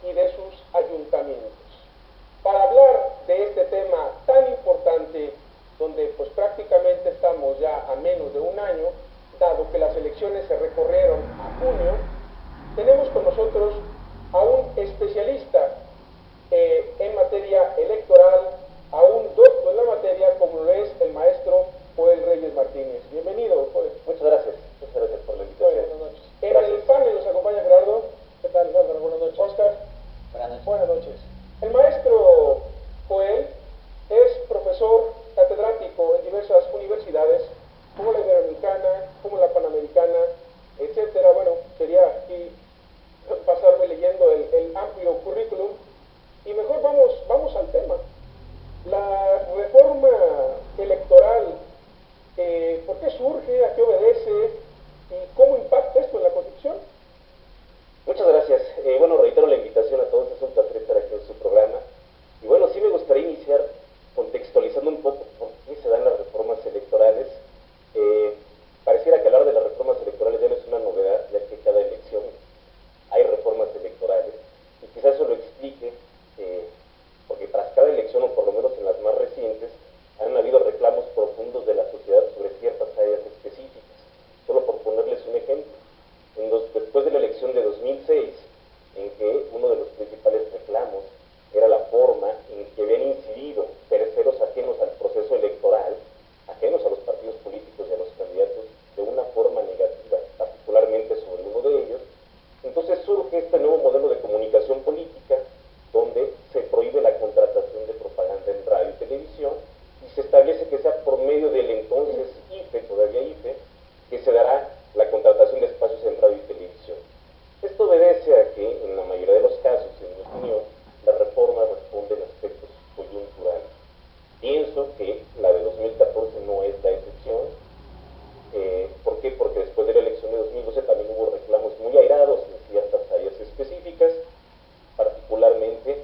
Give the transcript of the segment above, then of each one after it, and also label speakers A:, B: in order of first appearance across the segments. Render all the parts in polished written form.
A: y de sus ayuntamientos. Para hablar de este tema tan importante, donde pues prácticamente estamos ya a menos de un año, dado que las elecciones se recorrieron a junio, tenemos con nosotros a un especialista en materia electoral, a un doctor en la materia, como lo es el maestro Joel Reyes Martínez. Bienvenido, Joel.
B: Muchas gracias por la invitación.
A: Buenas noches. En el panel nos acompaña Gerardo. ¿Qué tal, Gerardo? Buenas noches. Oscar.
C: Buenas noches.
A: Buenas noches. El maestro Joel es profesor catedrático en diversas universidades, como la Iberoamericana, como la Panamericana, etcétera. Bueno, quería aquí pasarme leyendo el amplio currículum. Y mejor vamos al tema. La reforma electoral, ¿por qué surge? ¿A qué obedece? ¿Y cómo impacta esto en la Constitución?
B: Muchas gracias. Bueno, reitero la invitación a todos, es un placer estar aquí en su programa. Y bueno, sí me gustaría iniciar contextualizando un poco por qué se dan las reformas electorales. Pareciera que hablar de las reformas electorales ya no es una novedad, ya que cada elección hay reformas electorales. Y quizás eso lo explique, porque tras cada elección, o por lo menos en las más recientes, han habido reclamos profundos de la sociedad sobre ciertas áreas específicas. Solo por ponerles un ejemplo, después de la elección de 2006, en que uno de los principales reclamos era la forma en que habían incidido terceros ajenos al proceso electoral, ajenos a los partidos políticos y a los candidatos, de una forma negativa, particularmente sobre uno de ellos. Entonces surge este nuevo modelo de comunicación política, donde se prohíbe la contratación de propaganda en radio y televisión, y se establece que sea por medio del entonces IFE, todavía IFE, que se dará la contratación de espacios en radio y televisión. Esto obedece a que, en la mayoría de los casos, en mi opinión, las reformas responden a aspectos coyunturales. Pienso que la de 2014 no es la excepción. ¿Por qué? Porque después de la elección de 2012 también hubo reclamos muy airados en ciertas áreas específicas. Particularmente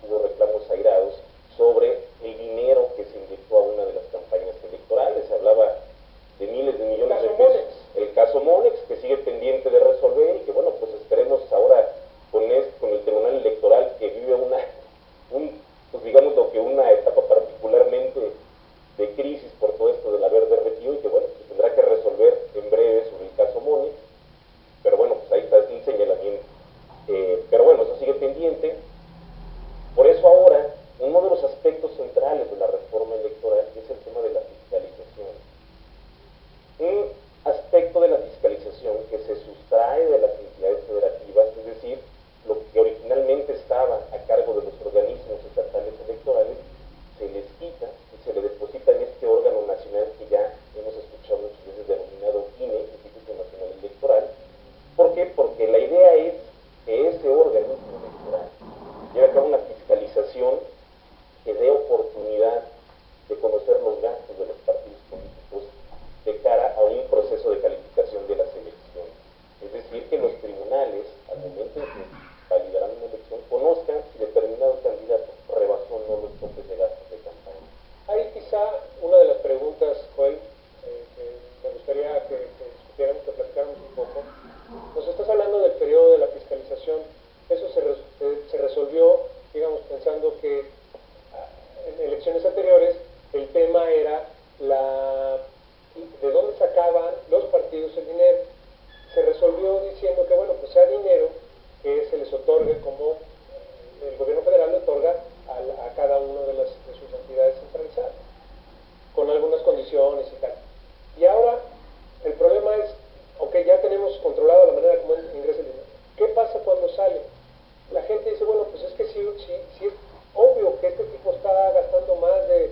B: hubo reclamos airados sobre el dinero que se inyectó a una de las campañas electorales. Se hablaba de miles de millones de pesos. El caso Monex, que sigue pendiente de resolver y que, bueno, pues esperemos ahora con el Tribunal Electoral, que vive pues digamos lo que una etapa particularmente de crisis por todo esto del haber derretido, y que, bueno, pues tendrá que resolver en breve sobre el caso Monex. Pero bueno, pues ahí está el señalamiento. Pero bueno, eso sigue pendiente. Por eso ahora, uno de los aspectos centrales de la reforma electoral es el tema de la fiscalización. Un aspecto de la fiscalización que se sustrae de las entidades federativas, es decir, lo que originalmente estaba a cargo de los organismos estatales electorales, se les quita y se le deposita en este órgano nacional que ya hemos escuchado muchas veces denominado INE, Instituto Nacional Electoral. ¿Por qué? Porque la idea es que ese órgano electoral lleve a cabo una fiscalización que dé oportunidad de conocer los gastos de los partidos políticos de cara a un proceso de calificación de las elecciones. Es decir, que los tribunales, al momento en que validarán una elección, conozcan si determinado candidato rebasó o no los topes de gastos de campaña.
A: Ahí quizá una de las preguntas, Joel, que me gustaría que discutiéramos, que platicáramos un poco. Nos estás hablando del periodo de la fiscalización. Eso se resolvió, digamos, pensando que en elecciones anteriores el tema era de dónde sacaban los partidos el dinero. Se resolvió diciendo que, bueno, pues sea dinero que se les otorgue como el gobierno federal le otorga a cada una de sus entidades centralizadas, con algunas condiciones y tal. Y ahora el problema es, aunque ya tenemos controlado la manera como ingresa el dinero, ¿qué pasa cuando sale? La gente dice, bueno, pues es que sí es obvio que este tipo está gastando más de,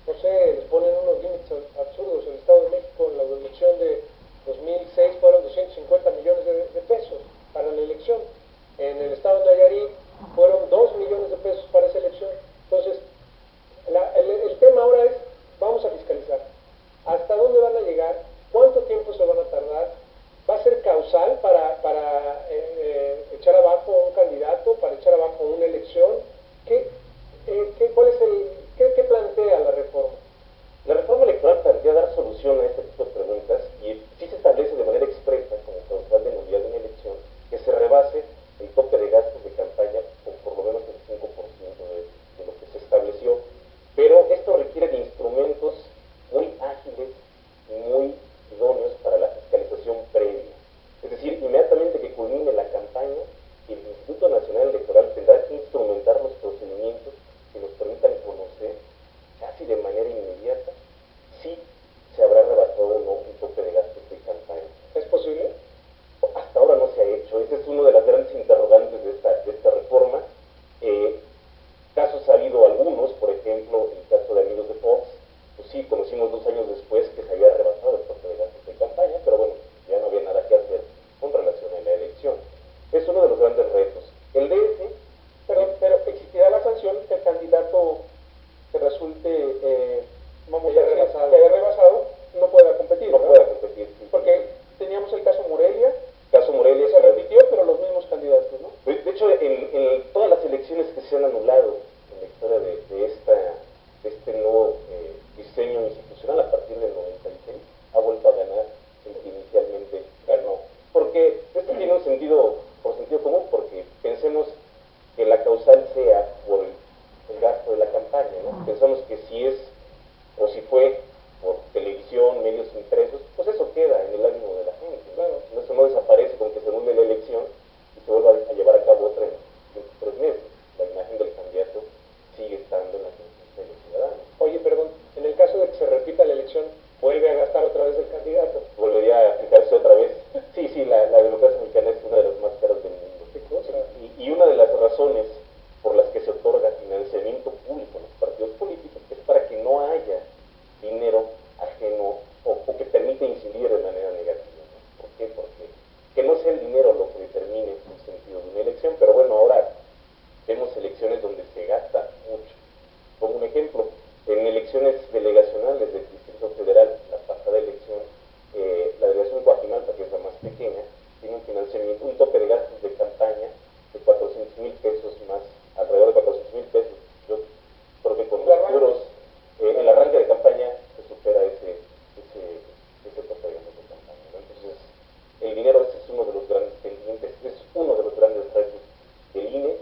A: no sé, les ponen unos límites absurdos. El Estado de México en la elección de 2006 fueron 250 millones de pesos para la elección. En el Estado de Nayarit fueron 2 millones de pesos para esa elección. Entonces, el tema ahora es, vamos a fiscalizar. ¿Hasta dónde van a llegar? ¿Cuánto tiempo se van a tardar? ¿Va a ser causal para echar abajo a un candidato, para echar abajo una elección? ¿Qué plantea la reforma?
B: La reforma electoral plantea dar solución a este tipo de preguntas y sí se establece de manera expresa como causal de nulidad de una uno de los grandes retos. El DF,
A: pero existirá la sanción que el candidato que resulte, vamos a decir, que haya rebasado, no pueda competir.
B: No pueda competir. Sí,
A: porque teníamos el caso Morelia.
B: Caso Morelia
A: se repitió, pero los mismos candidatos, ¿no?
B: De hecho, en todas las elecciones que se han anulado en la historia de este nuevo diseño institucional a partir del 96, ha vuelto a ganar el que inicialmente ganó. Porque esto tiene un sentido, por sentido común, porque pensemos que la causal sea por el gasto de la campaña, ¿no? Pensamos que si es o si fue por televisión, medios impresos, pues eso queda en el ánimo de la gente, claro. Eso no desaparece con que se anule la elección y se vuelva a llevar a cabo otra en 23 meses. La imagen del candidato sigue estando en la conciencia de los ciudadanos.
A: Oye, perdón, en el caso de que se repita la elección, ¿vuelve a gastar otra vez el candidato?
B: ¿Volvería a aplicarse otra vez? Sí, la democracia mexicana es una de las más caras del mundo.
A: ¿Qué cosa?
B: Y una de las razones por las que se otorga financiamiento público a los partidos políticos es para que no haya dinero ajeno o que permite incidir de manera negativa. ¿Por qué? Porque que no sea el dinero lo que determine el sentido de una elección, pero bueno, ahora vemos elecciones donde se gasta mucho. Como un ejemplo, en elecciones delegacionales del Distrito Federal, la pasada elección, la delegación Coajimalpa, que es la más pequeña, tiene un financiamiento, un tope de gastos de campaña de 400,000 pesos más, alrededor de 400,000 pesos. Yo creo que con los puros el arranque de campaña se supera ese tope de gastos de campaña, ¿no? Entonces, el dinero ese es uno de los grandes pendientes, es uno de los grandes retos del INE,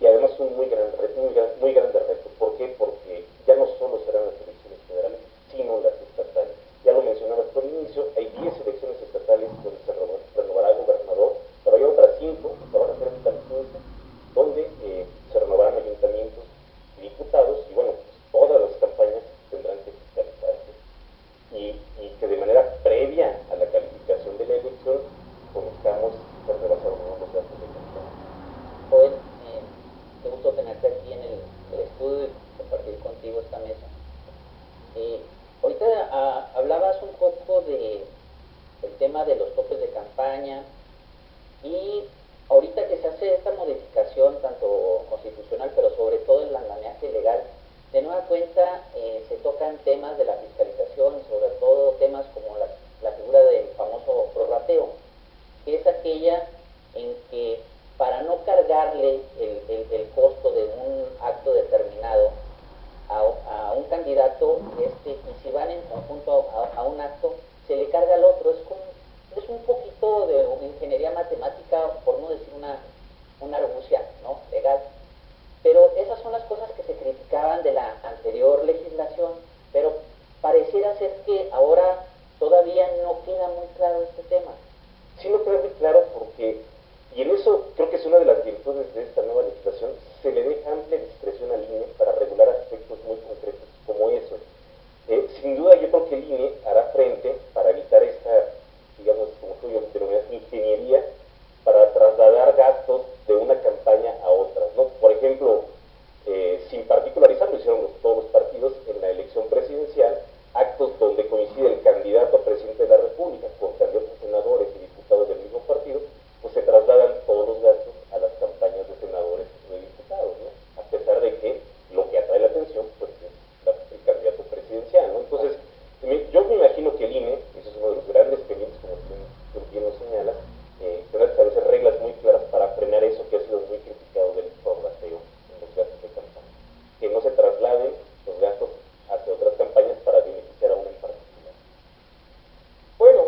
B: y además un muy grande reto. ¿Por qué? Porque ya no solo serán las elecciones federales, sino las estatales. Ya lo mencionabas por el inicio, hay 10 elecciones estatales donde se renovará gobernador, pero hay otras 5, que van a ser hasta el 15, donde se renovarán ayuntamientos y diputados, y bueno, pues todas las campañas tendrán que fiscalizarse, y que de manera previa a la calificación de la elección conozcamos si se rebasaron o no los gastos de campaña.
C: Joel, qué gusto tenerte aquí en el estudio y compartir contigo esta mesa. Ahorita hablabas un poco del tema de los topes de campaña, y ahorita que se hace esta modificación tanto constitucional pero sobre todo el andamiaje legal, de nueva cuenta se tocan temas de la fiscalización, sobre todo temas como la figura del famoso prorrateo, que es aquella en que para no cargarle el costo de un acto determinado a un candidato, y si van en conjunto a un acto, se le carga al otro. Es un poquito de ingeniería matemática, por no decir una argucia, ¿no?, legal. Pero esas son las cosas que se criticaban de la anterior legislación, pero pareciera ser que ahora todavía no queda muy claro este tema.
B: Sí, no queda muy claro porque, y en eso creo que es una de las virtudes de esta nueva legislación, se le deja amplia discreción al INE para regular aspectos muy concretos como eso. Sin duda yo creo que el INE hará frente para evitar esta, digamos, como tú denominas, ingeniería para trasladar gastos de una campaña a otra, ¿no? Por ejemplo, sin particularizar, lo hicieron todos los partidos en la elección presidencial, actos donde coincide el candidato a presidente de la República con candidatos a senadores y diputados del mismo partido, pues se trasladan todos los gastos a las campañas de senadores y de diputados, ¿no? A pesar de que lo que atrae la atención pues es el candidato presidencial, ¿no? Entonces, yo me imagino que el INE, eso es uno de los grandes pendientes, como tú bien lo señalas, tendrá que establecer reglas muy claras para frenar eso que ha sido muy criticado del prorrateo en los gastos de campaña. Que no se trasladen los gastos hacia otras campañas para beneficiar a una en particular.
A: Bueno,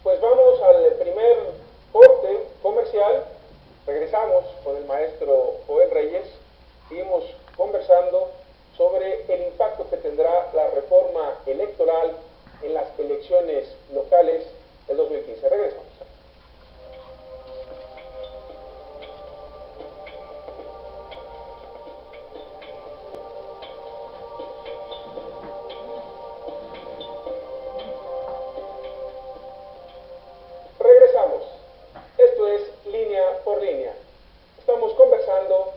A: pues vamos al primer corte comercial. Regresamos con el maestro Joel Reyes. Seguimos conversando sobre el impacto que tendrá la reforma electoral en las elecciones locales del 2015. Regresamos. Regresamos. Esto es Línea por Línea. Estamos conversando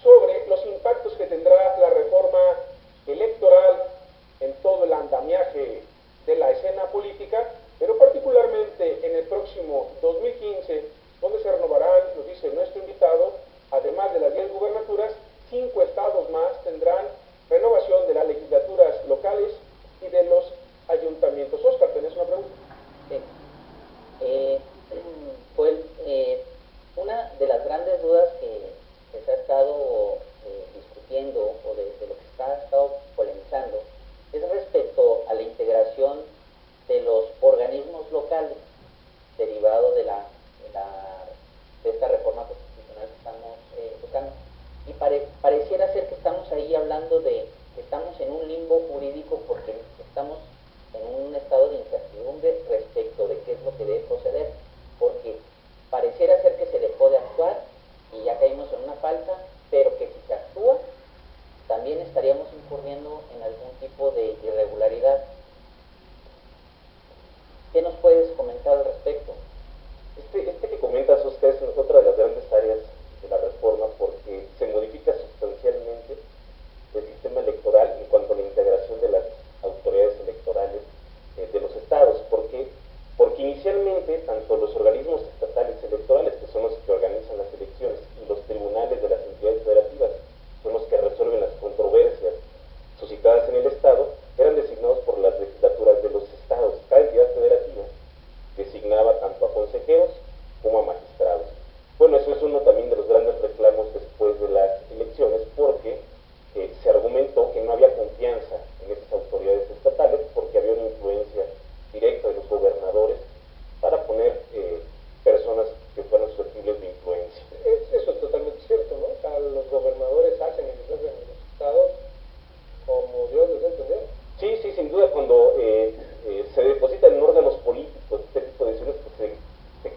A: sobre los impactos que tendrá la reforma electoral en todo el andamiaje de la escena política, pero particularmente en el próximo 2015, donde se renovará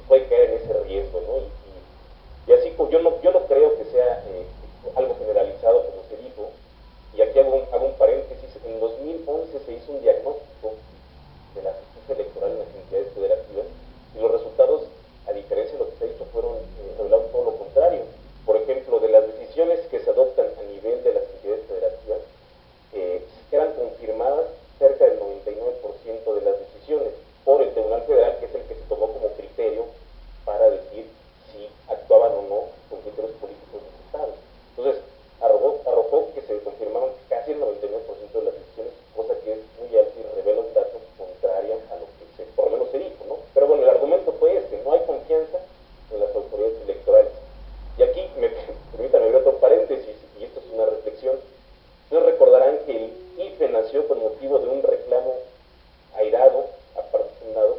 B: puede caer en ese riesgo, ¿no? Y así pues, yo no creo que sea algo generalizado, como se dijo, y aquí hago un paréntesis. En 2011 se hizo un diagnóstico de la justicia electoral en las entidades federativas, y los resultados, a diferencia de lo que se ha dicho, revelaron todo lo contrario. Por ejemplo, de las decisiones que se adoptan a nivel de las entidades federativas, eran confirmadas cerca del 99% de las decisiones por el Tribunal Federal, que es el que se tomó como criterio para decir si actuaban o no con criterios políticos necesarios. Entonces, arrojó que se confirmaron casi el 99% de las decisiones, cosa que es muy alta y revela un dato contrario a lo que por lo menos se dijo, ¿no? Pero bueno, el argumento fue no hay confianza en las autoridades electorales. Y aquí, permítanme abrir otro paréntesis, y esto es una reflexión. Ustedes recordarán que el IFE nació con motivo de un reclamo airado, apasionado,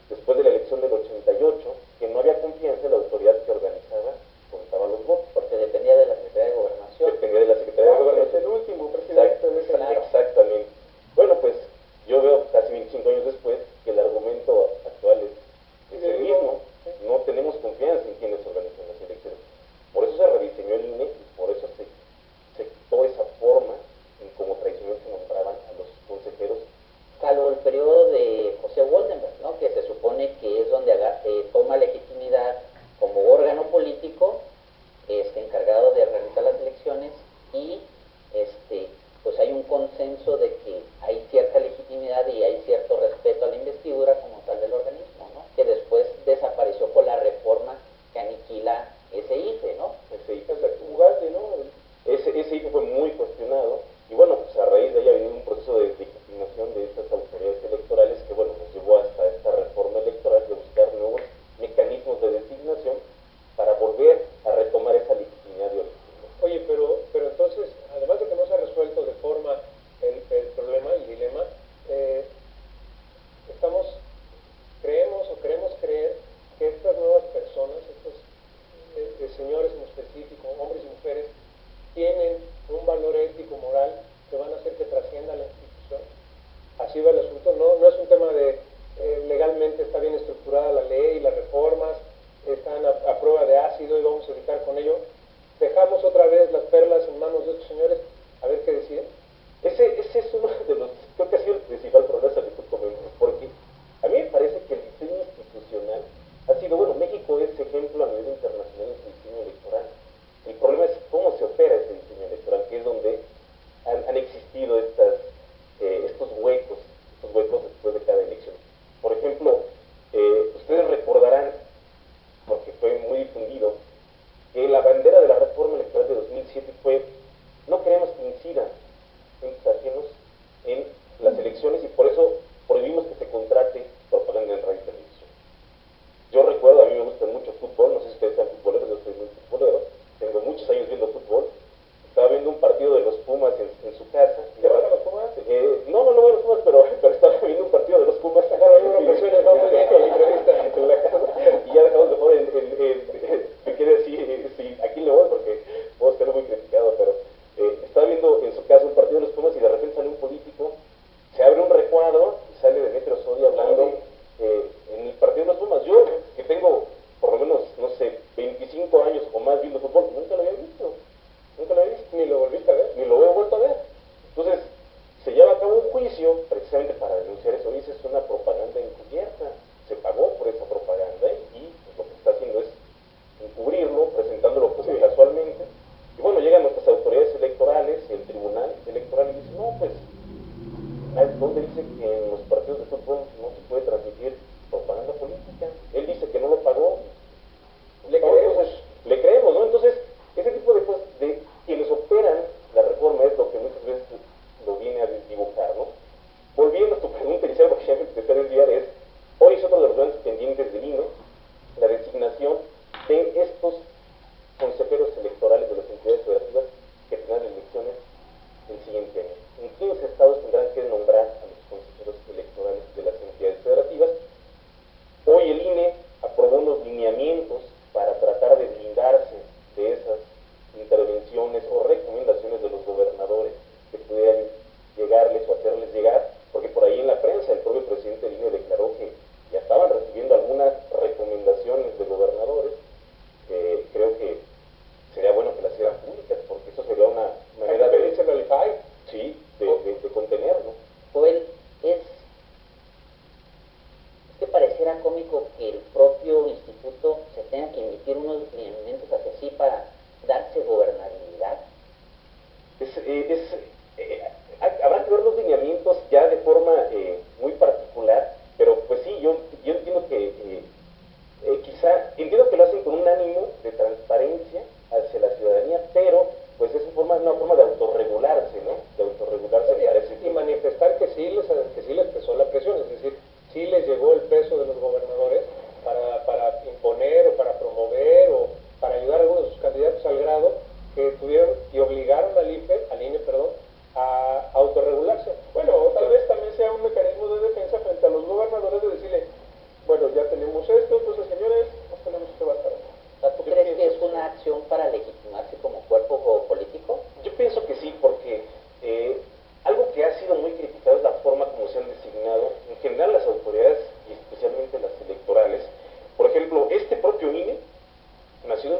B: después de la elección del 88, que no había confianza en la autoridad que organizaba, contaba los votos.
C: Porque dependía de la Secretaría de Gobernación.
B: Dependía de la Secretaría de Gobernación.
A: Es el último presidente de ese
C: claro.
B: Exactamente. Bueno, pues yo veo casi 25 años después que el argumento actual es el mismo. No tenemos confianza en quienes organizan las elecciones. Por eso se rediseñó el INE y por eso se quitó esa forma en cómo tradicionalmente nombraban a los consejeros.
C: Salvo el periodo de José Woldenberg, ¿no? Que se supone que es donde toma legitimidad como órgano político encargado de realizar las elecciones, y pues hay un consenso de que hay cierta legitimidad y hay cierto respeto a la investidura como tal del organismo, ¿no? Que después desapareció con la reforma que aniquila ese IFE, ¿no?
B: Ese IFE, Ugalde, ¿no? Ese IFE fue muy cuestionado, y bueno, pues a raíz de ahí ha venido un proceso de legitimación de estas autoridades electorales que, bueno, nos llevó hasta esta reforma electoral de buscar nuevos mecanismos de designación para volver a retomar esa legitimidad de origen.
A: Oye, pero entonces, además de que no se ha resuelto de forma el problema, el dilema, creemos o queremos creer que estas nuevas personas, estos señores en específico, hombres y mujeres, tienen un valor ético, moral, que van a hacer que trascienda la institución. Así va el asunto. No es un tema de legalmente está bien estructurada la ley, las reformas están a prueba de ácido y vamos a evitar con ello. Dejamos otra vez las perlas en manos de estos señores a ver qué deciden.
B: Ese es uno de los, creo que ha sido el principal problema que tú comentas, porque a mí me parece que el diseño institucional ha sido, bueno, México es ejemplo a nivel internacional en su diseño electoral. El problema es cómo se opera ese diseño electoral, que es donde han existido estos huecos después de cada elección. Por ejemplo, ustedes recordarán, porque fue muy difundido, que la bandera de la reforma electoral de 2007 fue: no queremos que incidan entes ajenos en las elecciones, y por eso prohibimos que se contrate propaganda en radio y televisión. Yo recuerdo, a mí me gusta mucho fútbol, no sé si ustedes sean futboleros, yo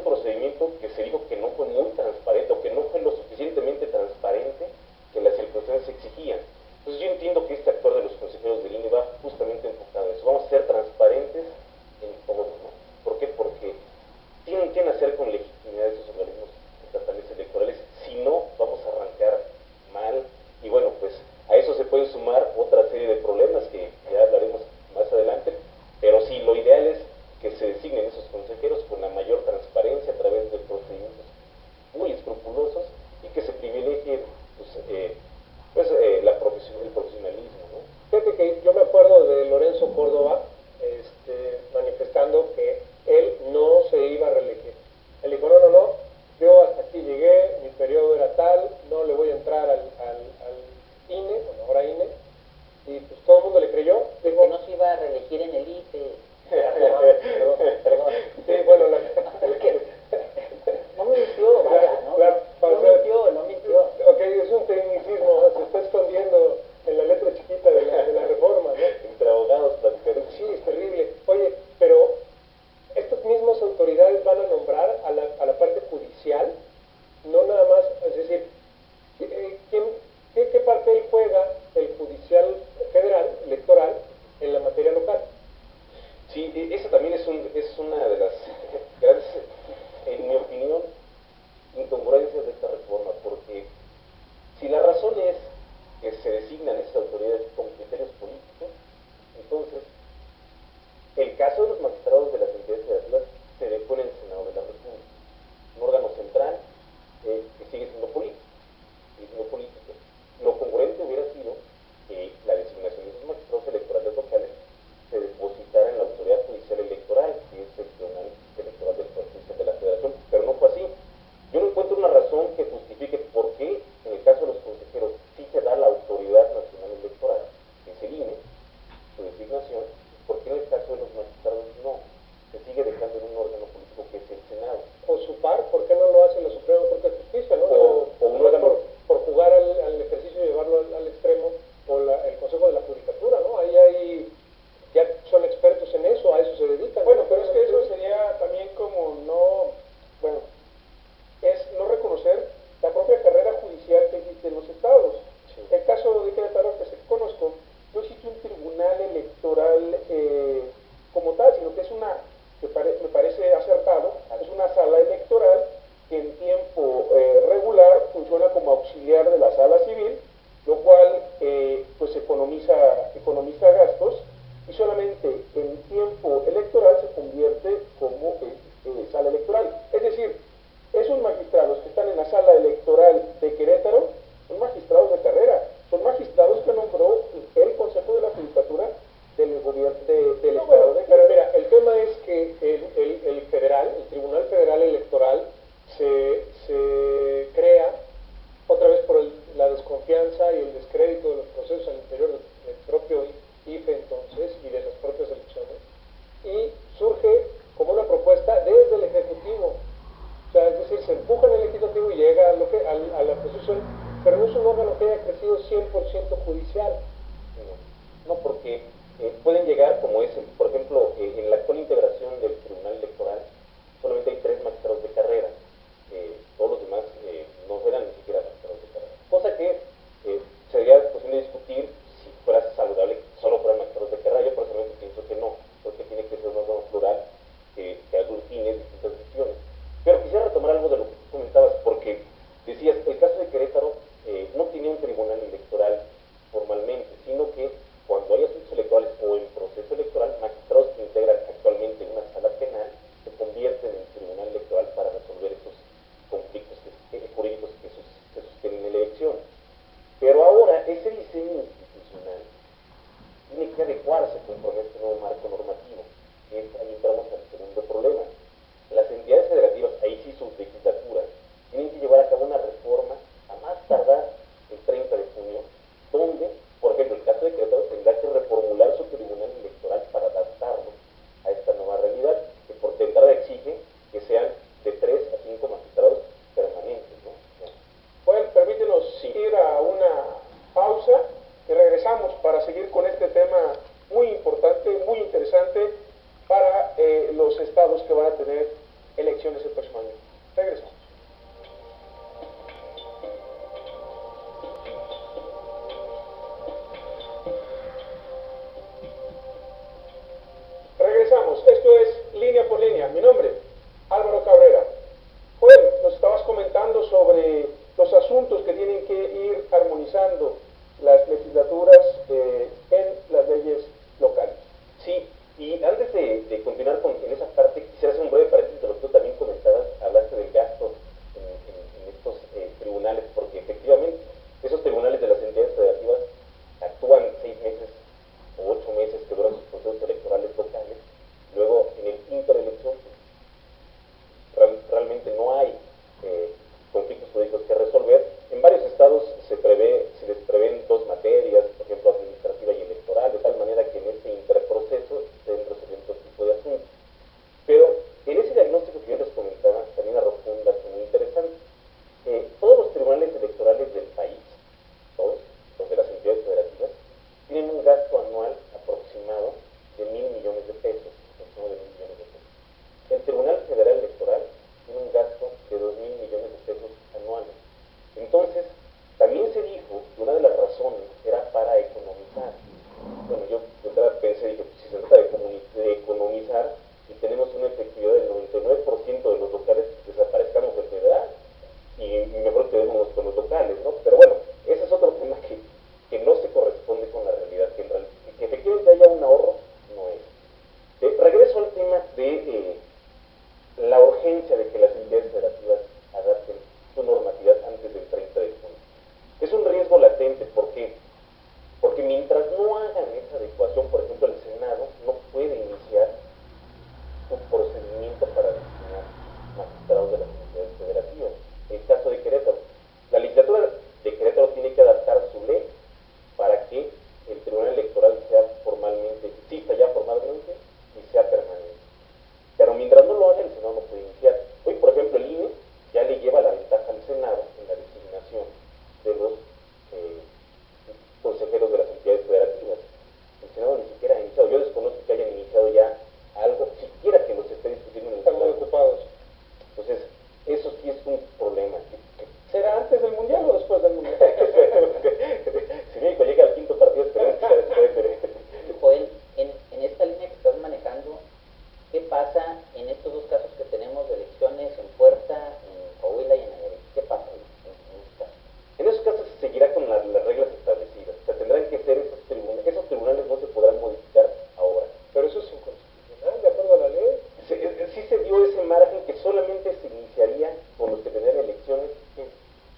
B: procedimiento que se dijo que no fue muy transparente o que no fue lo suficientemente transparente que las circunstancias exigían. Entonces yo entiendo que este actuar de los consejeros del INE va justamente enfocado a eso. Vamos a ser transparentes en todo, ¿no? ¿Por qué? Porque tienen que nacer con legitimidad de esos organismos estatales electorales, si no vamos a arrancar mal, y bueno, pues a eso se pueden sumar otra serie de problemas que ya hablaremos más adelante, pero sí, lo ideal es que se designen esos consejeros con la mayor transparencia a través de procedimientos muy escrupulosos y que se privilegie el profesionalismo, ¿no?
A: Fíjate que yo me acuerdo de Lorenzo Córdoba manifestando que él no se iba a reelegir. Él dijo, no, no, no, yo hasta aquí llegué, mi periodo era tal, no le voy a entrar al INE, bueno, ahora INE, y pues todo el mundo le creyó. Dijo,
C: Que no se iba a reelegir en el IFE.
A: Perdón. Sí, bueno,
C: no mintió, vaya, ¿no? No mintió.
A: Ok, es un tecnicismo, se está escondiendo en la letra chiquita de la reforma, ¿no?
B: Entre abogados platicaron.
A: Sí, es terrible. Oye, pero estas mismas autoridades van a nombrar a la parte judicial, no nada más, es decir, ¿qué papel juega el judicial federal, electoral, en la materia local?
B: Sí, esa también es una de las grandes, en mi opinión, incongruencias de esta reforma, porque si la razón es que se designan esas autoridades con criterios políticos, entonces el caso de los magistrados de las entidades federativas se dejó en el Senado de la República, un órgano central que sigue siendo político. Lo congruente hubiera sido que la designación de esos magistrados electorales locales se depositara en la autoridad judicial electoral, que es el Tribunal Electoral del Poder Judicial de la Federación, pero no fue así. Yo no encuentro una razón que justifique por qué en el caso de los consejeros sí se da la autoridad nacional electoral, que es el INE, su designación, y por qué en el caso de los magistrados no, se sigue dejando en un órgano político que es el Senado.
A: O su par, ¿por qué no lo hace la Suprema Corte de Justicia, no?
B: O un órgano
A: por jugar al ejercicio y llevarlo al extremo, o el Consejo de la Judicatura, ¿no? Ahí ya son expertos en eso, a eso se dedican.
D: Bueno, pero es que eso sería también como es no reconocer la propia carrera judicial que existe en los estados.
B: Sí.
D: El caso de Querétaro, que se conozco, no existe un tribunal electoral como tal, sino que es me parece acertado, es una sala electoral que en tiempo regular funciona como auxiliar de la sala civil, lo cual pues economiza gastos, y solamente en tiempo electoral se convierte como sala electoral. Es decir, esos magistrados que están en la sala electoral de Querétaro son magistrados de carrera, son magistrados que nombró el Consejo de la Judicatura del gobierno del
A: No,
D: Estado
A: bueno,
D: de
A: pero
D: Querétaro.
A: mira, el tema es que el Tribunal Federal Electoral se crea otra vez por la desconfianza y el descrédito de los procesos al interior del propio IFE entonces y de las propias elecciones, y surge como una propuesta desde el Ejecutivo. O sea, es decir, se empuja en el Legislativo y llega a la posición, pero no es un órgano que haya crecido 100% judicial.
B: No, porque pueden llegar, como es, por ejemplo, en la actual integración del Tribunal Electoral, solamente hay 3 magistrados de carrera. Todos los demás no eran ni siquiera magistrados de carrera. Cosa que sería cuestión de discutir si fuera saludable que solo fueran magistrados de carrera. Yo personalmente pienso que no, porque tiene que ser un órgano plural que aglutine distintas visiones. Pero quisiera retomar algo de lo que tú comentabas, porque decías, el caso de Querétaro no tiene un tribunal electoral formalmente, sino que cuando hay asuntos electorales o en proceso electoral, magistrados que integran actualmente una sala penal se convierten en tribunal electoral para resolver esos conflictos jurídicos que sostienen la elección. Pero ahora ese diseño institucional tiene que adecuarse conforme a este nuevo marco normativo. Y ahí entramos al segundo problema. Las entidades federativas, ahí sí sus legislaturas, tienen que llevar a cabo una reforma a más tardar el 30 de junio, donde, por ejemplo, el caso de Querétaro tendrá que reformular su tribunal electoral para adaptarlo a esta nueva realidad, que por de entrada exige que sean de 3 a 5 magistrados permanentes, ¿no?
D: Bueno, permítenos ir a una pausa y regresamos para seguir con este tema muy importante, muy interesante para los estados que van a tener elecciones el próximo año. Regresamos. Regresamos. Esto es Línea por Línea. Mi nombre, Álvaro Cabrera. Joel, nos estabas comentando sobre los asuntos que tienen que ir armonizando las legislaturas en las leyes locales.
B: Sí, y antes de continuar en esa parte, quisiera hacer un breve paréntesis de lo que tú también comentabas, hablaste del gasto en estos tribunales, porque efectivamente esos tribunales de las entidades federativas actúan 6 meses o 8 meses que duran sus procesos electorales locales, luego en el interelección realmente no hay conflictos jurídicos que resolver. En varios estados se les prevén 2 materias, por ejemplo administrativa y electoral, de tal manera que en ese interproceso se den resolviendo todo tipo de asuntos. Pero en ese diagnóstico que yo les comentaba también arrojó un dato muy interesante. Todos los tribunales electorales del país, todos, los de las entidades federativas, tienen un gasto anual aproximado de 1.000 millones de pesos, aproximadamente de 1.000 millones de pesos. El Tribunal Federal Electoral tiene un gasto de 2.000 millones de pesos anuales. Entonces, también se dijo que una de las razones era para economizar. Bueno, yo de entrada pensé, dije, pues, si se trata de economizar y tenemos una efectividad del 99% de los locales, pues desaparezcamos el federal y mejor quedémonos con los locales, ¿no? Pero bueno, ese es otro tema que no se corresponde con la realidad, que efectivamente haya un ahorro, no es. Regreso al tema de la urgencia de que las entidades federativas adapten su normatividad antes del 30 de junio. Es un riesgo latente, ¿por qué? Porque mientras no hagan esa adecuación, por ejemplo, el Senado no puede iniciar un procedimiento para designar magistrados de las entidades federativas. El caso de Querétaro. La legislatura de Querétaro tiene que adaptar su ley para que el Tribunal Electoral exista ya formalmente y sea permanente. Pero mientras no lo haga, el Senado no puede iniciar. Hoy, por ejemplo, el INE ya le lleva la ventaja al Senado en la designación de los consejeros de las entidades federativas. El Senado ni siquiera ha iniciado. Yo desconozco que hayan iniciado ya algo, siquiera que los esté discutiendo en el
D: Están muy
B: Senado.
D: ocupados.
B: Entonces, eso sí es un problema.
D: ¿Será antes del Mundial o después del Mundial?
B: Si México llega al 5.º partido, esperemos que sea después de...
C: Joel, en esta línea que estás manejando, ¿qué pasa en estos 2 casos que tenemos de elecciones en Puerta, en Coahuila y en Nayarit? ¿Qué pasa en estos casos?
B: En esos casos se seguirá con las reglas establecidas. O sea, tendrán que ser esos tribunales. Esos tribunales no se podrán modificar ahora.
A: Pero eso es inconstitucional, de acuerdo a la ley.
B: Sí se dio ese margen que solamente se iniciaría con los que tendrían elecciones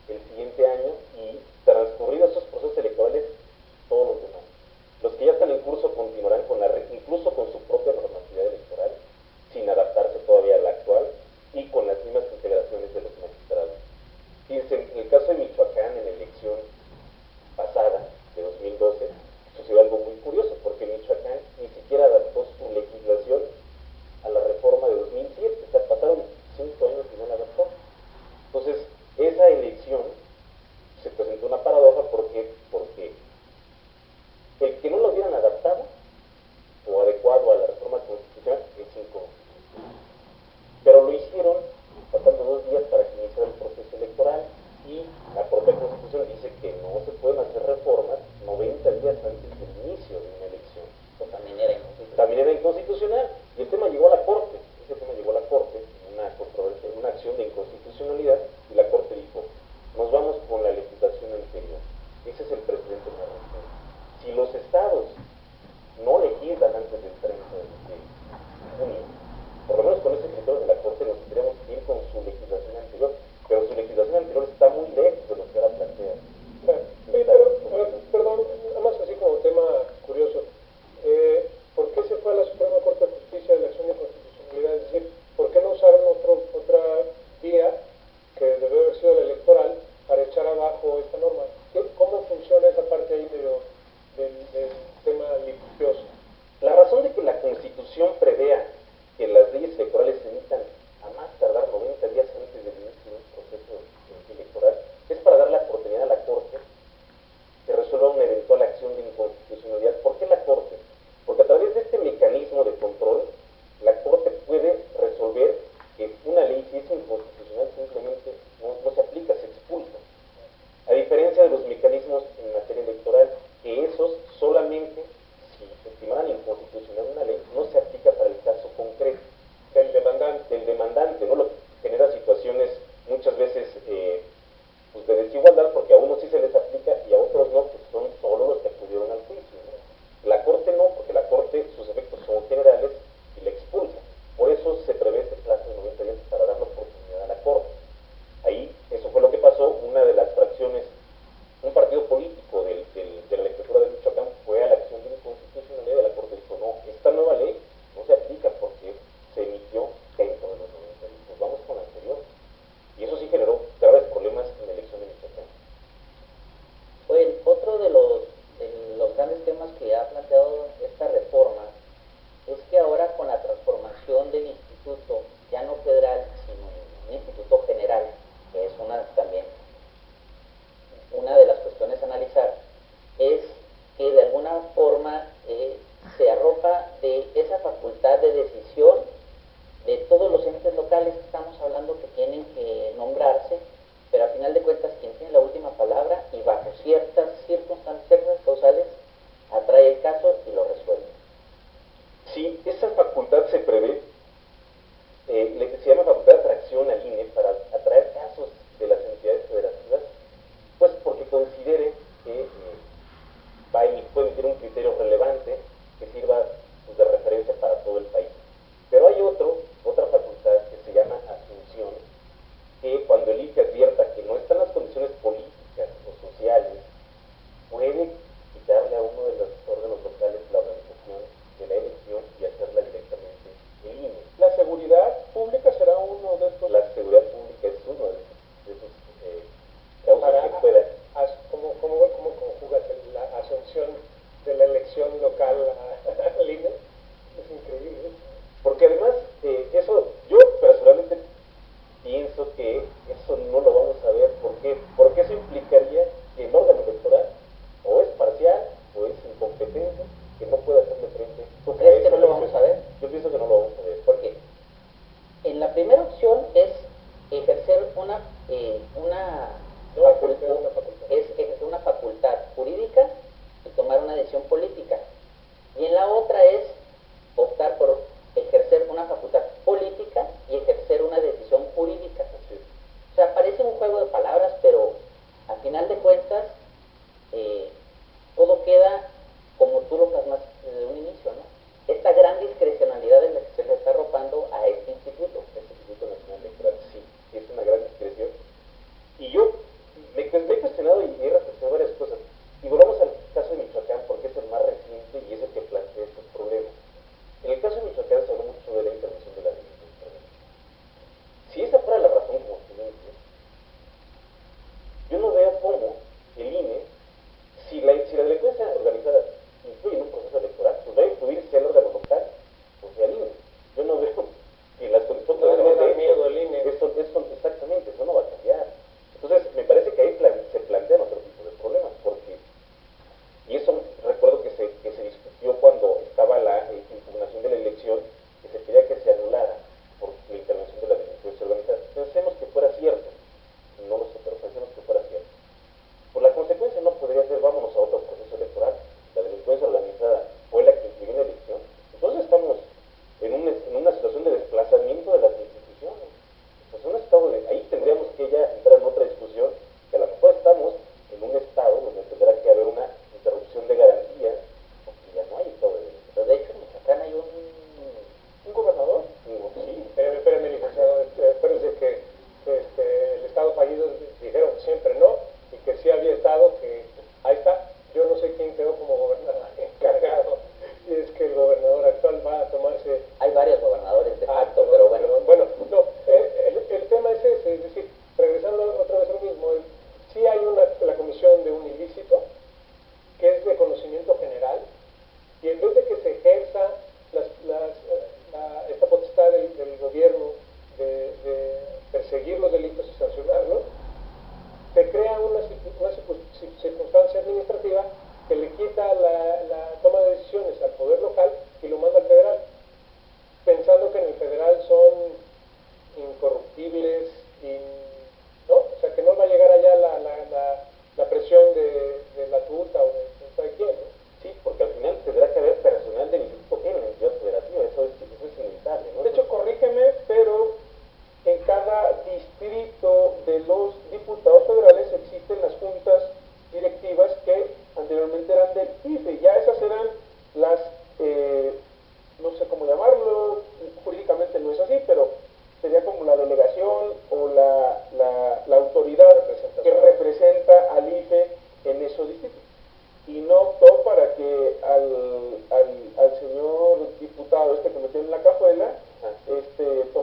B: el siguiente año y transcurridos esos procesos electorales, todos los demás. Los que ya están en curso continuarán incluso con su propia normatividad electoral, sin adaptarse todavía a la actual y con las mismas integraciones de los magistrados. Fíjense, en el caso de Michoacán, en la elección pasada, de 2012, sucedió algo muy curioso, porque Michoacán ni siquiera adaptó su legislación a la reforma de 2007, o sea, pasaron 5 años y no la adaptó. Entonces, del demandante, ¿no? Lo que genera situaciones muchas veces pues de desigualdad, porque a unos sí se les aplica y a otros no, que son solo los que acudieron al juicio, ¿no? La Corte no, porque la Corte, sus efectos son generales y la expulsa. Por eso se prevé este plazo de 90 días para dar la oportunidad a la Corte. Ahí, eso fue lo que pasó. Una de las fracciones, un partido político de la legislatura de Michoacán fue a la acción de inconstitucionalidad de la Corte. Dijo, no, esta nueva ley no se aplica porque se emitió dentro de los 90 días. Pues vamos con la anterior. Y eso sí generó graves problemas en la elección de Michoacán.
C: Pues otro de los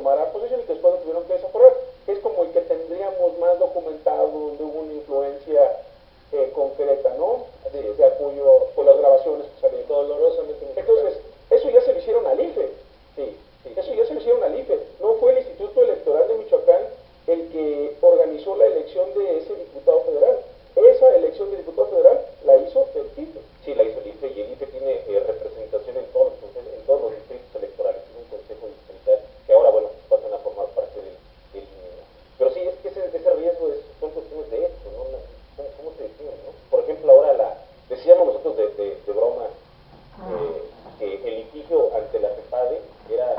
D: tomara posesión y que después lo tuvieron que desaforar, que es como el que tendríamos más documentado, donde hubo una influencia concreta, ¿no? De apoyo por las grabaciones que salieron.
A: Dolorosamente.
D: Entonces, eso ya se lo hicieron al IFE. Sí, sí, eso ya se lo hicieron al IFE. No fue el Instituto Electoral de Michoacán el que organizó la elección de ese diputado federal. Esa elección de diputado federal la hizo el IFE.
B: Sí, la hizo el IFE, y el IFE tiene representación en todos los distritos electorales. Tiene un consejo distrital que ahora, bueno, pasan a formar parte del INE, ¿no? Pero sí, es que ese riesgo son cuestiones de esto, ¿no? ¿Cómo se define, no? Por ejemplo, ahora decíamos nosotros de broma que el litigio ante la FEPADE era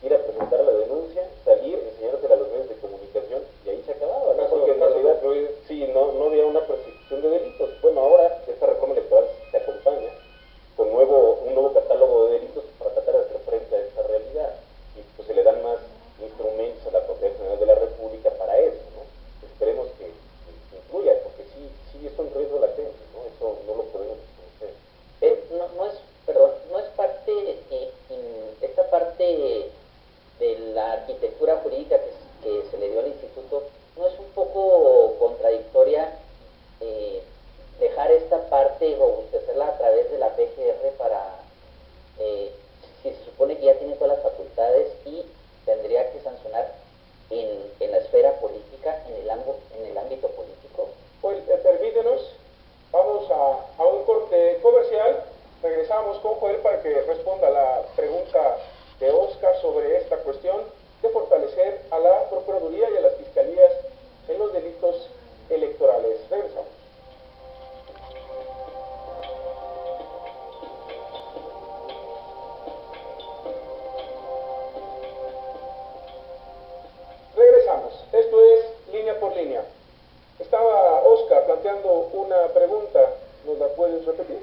B: ir a presentar la denuncia, salir, enseñársela a los medios de comunicación y ahí se acababa, ¿no? Porque en realidad sí, no había una persecución de delitos. Bueno, ahora esta reforma electoral se acompaña con un nuevo catálogo de delitos para tratar de hacer frente a esta realidad, y pues se le dan más instrumentos a la Procuraduría General de la República para eso, ¿no? Esperemos que incluya, porque sí es un riesgo latente, ¿no? Eso no lo podemos desconocer.
C: No es parte, esta parte de la arquitectura jurídica que se le dio al instituto, ¿no es un poco contradictoria dejar esta parte y robustecerla a través de la PGR para, si se supone que ya tiene todas las facultades y tendría que sancionar en la esfera política, en el ámbito político?
D: Pues permítenos, vamos a un corte comercial, regresamos con Joel para que responda la pregunta de Oscar sobre esta cuestión de fortalecer a la Procuraduría y a las Fiscalías en los delitos electorales. Regresamos. Regresamos. Esto es Línea por Línea. Estaba Oscar planteando una pregunta. ¿Nos la puedes repetir?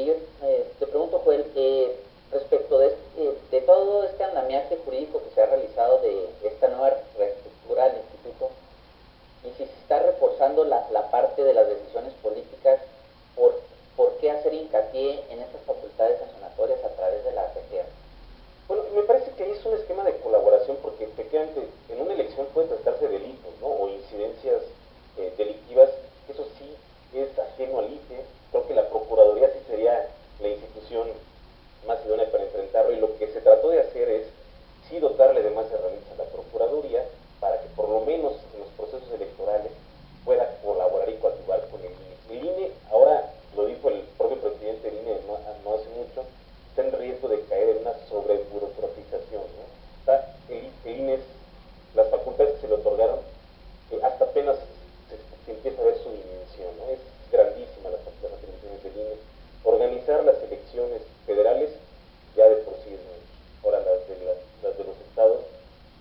C: Yo te pregunto, Joel, respecto de todo este andamiaje jurídico que se ha realizado de esta nueva reestructura del instituto, y si se está reforzando la parte de las decisiones políticas, ¿por qué hacer hincapié en estas facultades sancionatorias a través de la PGR?
B: Bueno, me parece que ahí es un esquema de colaboración, porque efectivamente en una elección puede tratarse de delitos, ¿no? O incidencias delictivas. Eso sí es ajeno al IFE. Creo que la Procuraduría sí sería la institución más idónea para enfrentarlo, y lo que se trató de hacer es sí dotarle de más herramientas a la Procuraduría para que por lo menos en los procesos electorales pueda colaborar y coadyuvar con el INE. El INE, ahora lo dijo el propio presidente del INE no hace mucho, está en riesgo de caer en una sobreburocratización, ¿no? El INE, las facultades que se le otorgaron, hasta apenas se empieza a ver su dimensión, ¿no? Es grandísima las atribuciones del INE. Organizar las elecciones federales ya de por sí es mucho. Ahora las de los estados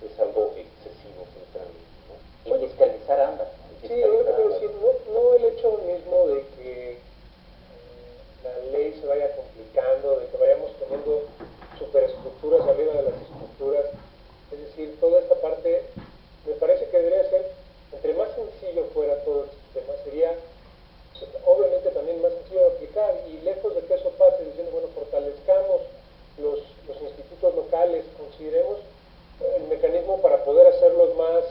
B: es algo excesivo, sinceramente, ¿no?
C: Y fiscalizar ambas.
A: Sí, yo lo que quiero decir, no el hecho mismo de que la ley se vaya complicando, de que vayamos teniendo superestructuras arriba de las estructuras, es decir, toda esta parte me parece que debería ser, entre más sencillo fuera todo el sistema, sería obviamente también más sencillo de aplicar, y lejos de que eso pase diciendo, bueno, fortalezcamos los institutos locales, consideremos el mecanismo para poder hacerlos más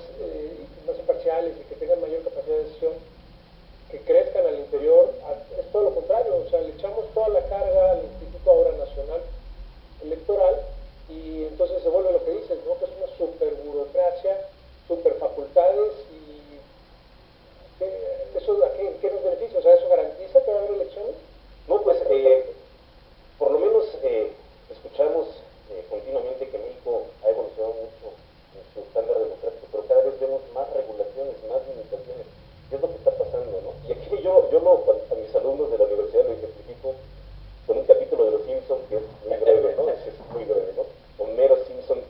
A: imparciales y que tengan mayor capacidad de decisión, que crezcan al interior. Es todo lo contrario, o sea, le echamos toda la carga al Instituto ahora Nacional Electoral, y entonces se vuelve lo que dices, ¿no? Que es una super burocracia, super facultades, y eso ¿qué nos beneficia? O sea, ¿eso garantiza que va a haber elecciones?
B: No, pues por lo menos escuchamos continuamente que México ha evolucionado mucho en su estándar democrático, pero cada vez vemos más regulaciones, más limitaciones. ¿Qué es lo que está pasando, no? Y aquí a mis alumnos de la universidad lo ejemplifico con un capítulo de Los Simpsons que es muy breve, ¿no? Es muy breve, ¿no? Homero Simpson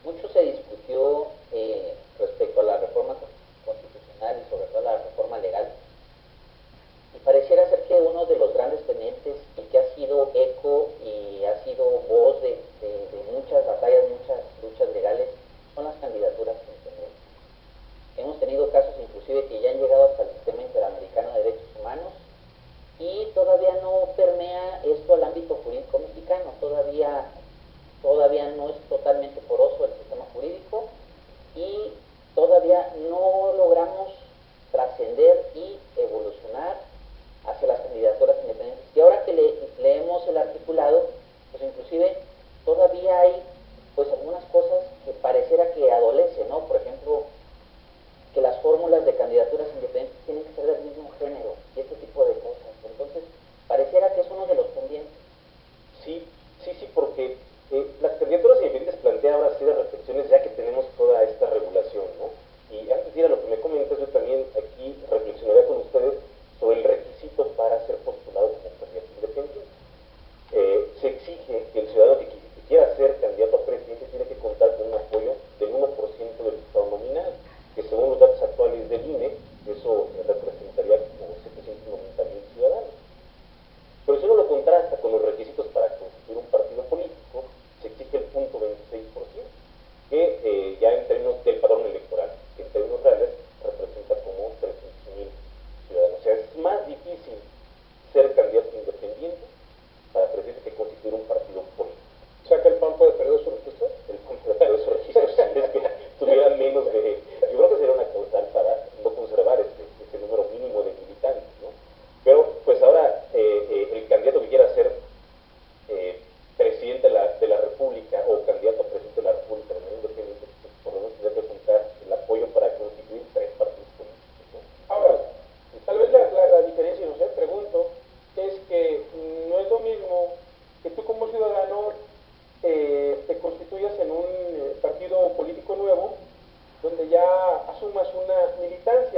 C: Mucho se discutió respecto a la reforma constitucional y sobre todo a la reforma legal. Y pareciera ser que uno de los grandes pendientes y que ha sido eco y ha sido voz de muchas batallas, muchas luchas legales, son las candidaturas independientes. Hemos tenido casos inclusive que ya han llegado hasta el Sistema Interamericano de Derechos Humanos y todavía no permea esto al ámbito jurídico mexicano, todavía no es totalmente poroso el sistema jurídico y todavía no logramos trascender y evolucionar hacia las candidaturas independientes. Y ahora que leemos el articulado, pues inclusive todavía hay pues algunas cosas que pareciera que adolece, ¿no? Por ejemplo, que las fórmulas de candidaturas independientes tienen que ser del mismo género y este tipo de cosas. Entonces, pareciera que es uno de los pendientes.
B: Sí, porque las candidaturas independientes plantean ahora sí las reflexiones ya que tenemos toda esta regulación, ¿no? Y antes de ir a lo que me comentas, yo también aquí reflexionaría con ustedes sobre el requisito para ser postulado como candidato independiente. Se exige que el ciudadano que quiera ser candidato a presidente tiene que contar con un apoyo del 1% del listado nominal, que según los datos actuales del INE, eso representaría como 790,000 ciudadanos. Pero si uno lo contrasta con los requisitos para constituir un partido político, se exige el 0.26%, que ya en términos del padrón electoral, que en términos reales representa como 300,000 ciudadanos. O sea, es más difícil ser candidato independiente para presidente que constituir un partido político.
A: O sea que el PAN puede perder su registro.
B: El PAN puede perder su registro si es que tuviera menos de... Yo creo que sería una causal para no conservar ese número mínimo de militantes, ¿no? Pero pues ahora el candidato que quiera ser presidente de la República o candidato a presidente de la República de manera independiente, pues por lo menos tendría que juntar el apoyo para constituir 3 partidos políticos, ¿no?
D: Ahora, tal vez la diferencia, no sé, pregunto, es que no es lo mismo que tú como ciudadano te constituyas en un partido político nuevo, donde ya asumas una militancia.